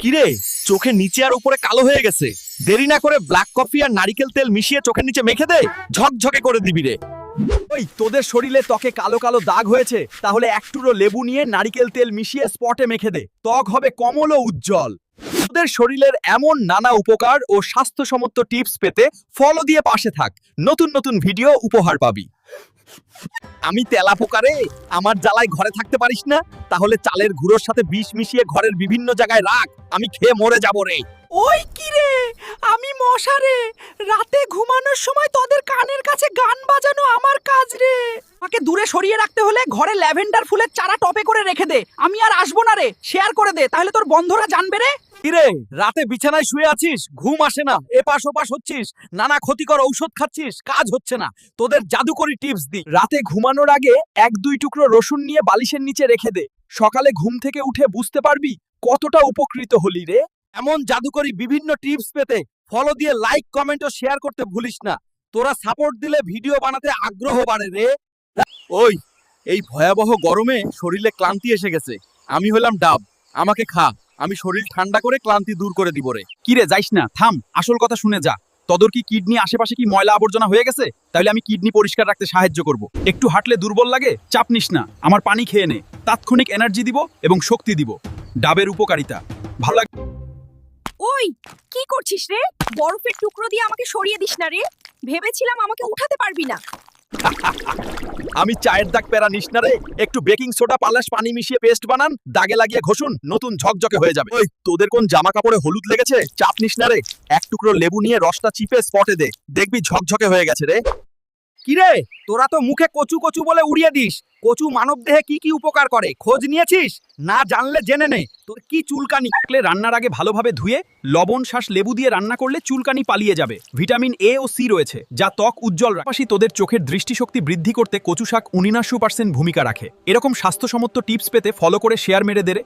কিরে, চোখের নিচে আর উপরে কালো হয়ে গেছে। দেরি না করে ব্ল্যাক কফি আর নারকেল তেল মিশিয়ে চোখের নিচে মেখে দে, ঝকঝকে করে দিবি রে। ওই তোদের শরীরে ত্বকে কালো কালো দাগ হয়েছে, তাহলে এক টুকরো লেবু নিয়ে নারকেল তেল মিশিয়ে স্পটে মেখে দে, ত্বক হবে কমল ও উজ্জ্বল। তোদের শরীরের এমন নানা উপকার ও স্বাস্থ্যসম্মত টিপস পেতে ফলো দিয়ে পাশে থাক, নতুন নতুন ভিডিও উপহার পাবি। আমি তেলা পোকারে, আমার জ্বালায় ঘরে থাকতে পারিস না? তাহলে চালের গুঁড়োর সাথে বিষ মিশিয়ে ঘরের বিভিন্ন জায়গায় রাখ, আমি খেয়ে মরে যাব রে। ওই কিরে, আমি মশারে, রাতে ঘুমানোর সময় তোদের কানের কাছে গান বাজানো আমার কাজ রে। আমাকে দূরে সরিয়ে রাখতে হলে ঘরে ল্যাভেন্ডার ফুলের চারা টপে করে রেখে দে, আমি আর আসবো না রে। শেয়ার করে দে, তাহলে তোর বন্ধুরা জানবে রে। কিরে, রাতে বিছানায় শুয়ে আছিস, ঘুম আসে না, এপাশ ওপাশ হচ্ছিস, নানা ক্ষতিকর ঔষধ খাচ্ছিস, কাজ হচ্ছে না। তোদের জাদুকরি টিপস দি। রাতে ঘুমানোর আগে 1-2 টুকরো রসুন নিয়ে বালিশের নিচে রেখে দে, সকালে ঘুম থেকে উঠে বুঝতে পারবি কতটা উপকৃত হলি রে। এমন জাদুকরি বিভিন্ন টিপস পেতে ফলো দিয়ে লাইক, কমেন্ট ও শেয়ার করতে ভুলিস না। তোরা সাপোর্ট দিলে ভিডিও বানাতে আগ্রহ বাড়ে রে। ওই, এই ভয়াবহ গরমে শরীরে ক্লান্তি এসে গেছে। আমি হলাম ডাব, আমাকে খা, আমি শরীর ঠান্ডা করে ক্লান্তি দূর করে দিব রে। কিরে যাইস না, থাম, আসল কথা শুনে যা। তোদের কি কিডনি আশেপাশে কি ময়লা আবর্জনা হয়ে গেছে? তাহলে আমি কিডনি পরিষ্কার রাখতে সাহায্য করব। একটু হাঁটলে দুর্বল লাগে, চাপ নিস না, আমার পানি খেয়ে নে, তাৎক্ষণিক এনার্জি দিব এবং শক্তি দিব। ডাবের উপকারিতা ভালো লাগে। ওই কি করছিস রে? বরফের টুকরো দিয়ে আমাকে সরিয়ে দিস না রে। ভেবেছিলাম আমাকে উঠাতে পারবি না। আমি চায়ের দাগ পেরা নিস না রে। একটু বেকিং সোডা পালাশ পানি মিশিয়ে পেস্ট বানান, দাগে লাগিয়ে ঘষুন, নতুন ঝকঝকে হয়ে যাবে। ওই, তোদের কোন জামা কাপড়ে হলুদ লেগেছে? চাপ নিস না রে। এক টুকরো লেবু নিয়ে রসটা চিপে স্পটে দে, দেখবি ঝকঝকে হয়ে গেছে রে। কিরে, তোরা তো মুখে কচু কচু বলে উড়িয়ে দিস। কচু মানব দেহে কি কি উপকার করে খোঁজ নিয়েছিস? না জানলে জেনে নে। তোর কি চুলকানি? রান্নার আগে ভালোভাবে ধুয়ে লবণ শ্বাস লেবু দিয়ে রান্না করলে চুলকানি পালিয়ে যাবে। ভিটামিন এ ও সি রয়েছে, যা ত্বক উজ্জ্বল রাখে। পাশাপাশি তোদের চোখের দৃষ্টিশক্তি বৃদ্ধি করতে কচু শাক 79% ভূমিকা রাখে। এরকম স্বাস্থ্যসম্মত টিপস পেতে ফলো করে শেয়ার মেরে দে রে।